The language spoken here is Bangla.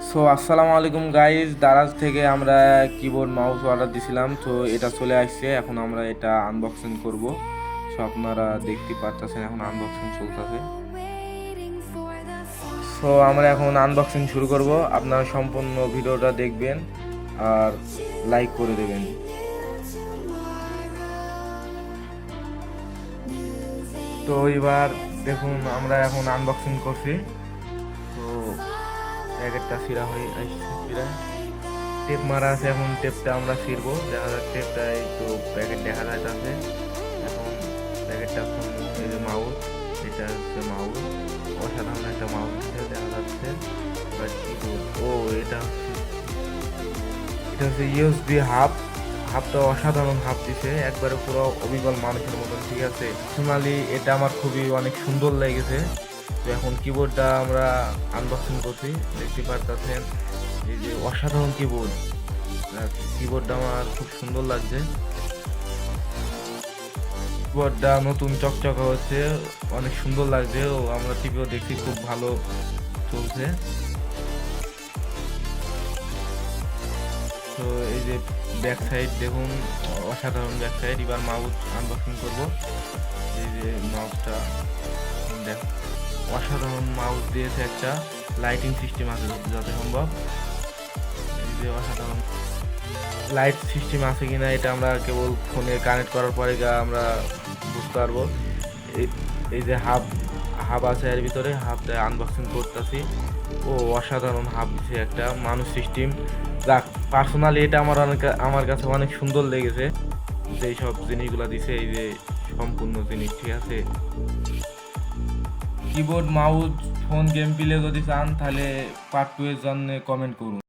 সো আসসালামু আলাইকুম গাইজ, দারাজ থেকে আমরা কিবোর্ড মাউস অর্ডার দিছিলাম। তো এটা চলে আসছে, এখন আমরা এটা আনবক্সিং করব। সো আপনারা দেখতে পাচ্ছেন এখন আনবক্সিং চলতেছে। সো আমরা এখন আনবক্সিং শুরু করব। আপনারা সম্পূর্ণ ভিডিওটা দেখবেন আর লাইক করে দেবেন। তো এবার দেখুন, আমরা এখন আনবক্সিং করছি। তো প্যাকেটটা ছিঁড়া হয়ে আসছে, টেপ মারা আছে। এখন টেপটা আমরা ছিঁড়বো, দেখা যাচ্ছে টেপটা এই তো প্যাকেট দেখা যাচ্ছে। এখন প্যাকেটটা এই যে মাউস, এটা হচ্ছে মাউস, অসাধারণ একটা মাউস দেখা যাচ্ছে। এবার কিবোর্ড, এটা হচ্ছে ইউএসবি হাব। হাবটা অসাধারণ হাব দিছে, একবারে পুরো অবিকল মানুষের মতন, ঠিক আছে। পার্সোনালি এটা আমার খুবই অনেক সুন্দর লেগেছে। তো এখন কিবোর্ডটা আমরা আনবক্সিং করছি, দেখতে পারতেছেন এই যে অসাধারণ কিবোর্ড। কিবোর্ডটা আমার খুব সুন্দর লাগছে। কিবোর্ডটা নতুন চকচকা হচ্ছে, অনেক সুন্দর লাগছে। ও আমরা টিভিও দেখছি, খুব ভালো চলছে। তো এই যে ব্যাক সাইড দেখুন, অসাধারণ ব্যাক সাইড। এবার মাউস আনবক্সিং করব। এই যে মাউসটা দেখ, অসাধারণ মাউস দিয়েছে, একটা লাইটিং সিস্টেম আছে যত সম্ভব। এই যে অসাধারণ লাইট সিস্টেম আছে কিনা এটা আমরা কেবল ফোনে কানেক্ট করার পরে আমরা বুঝতে পারবো। এই যে হাব হাব আছে এর ভিতরে, হাবটা আনবক্সিং করতেছি। অসাধারণ হাব দিছে, একটা মানুষ সিস্টেম। যাক, পার্সোনালি এটা আমার কাছে অনেক সুন্দর লেগেছে, যেই সব জিনিসগুলো দিছে, এই যে সম্পূর্ণ জিনিস, ঠিক আছে। Keyboard mouse phone game play যদি চান তাহলে পার্ট 2 এর জন্য কমেন্ট করুন।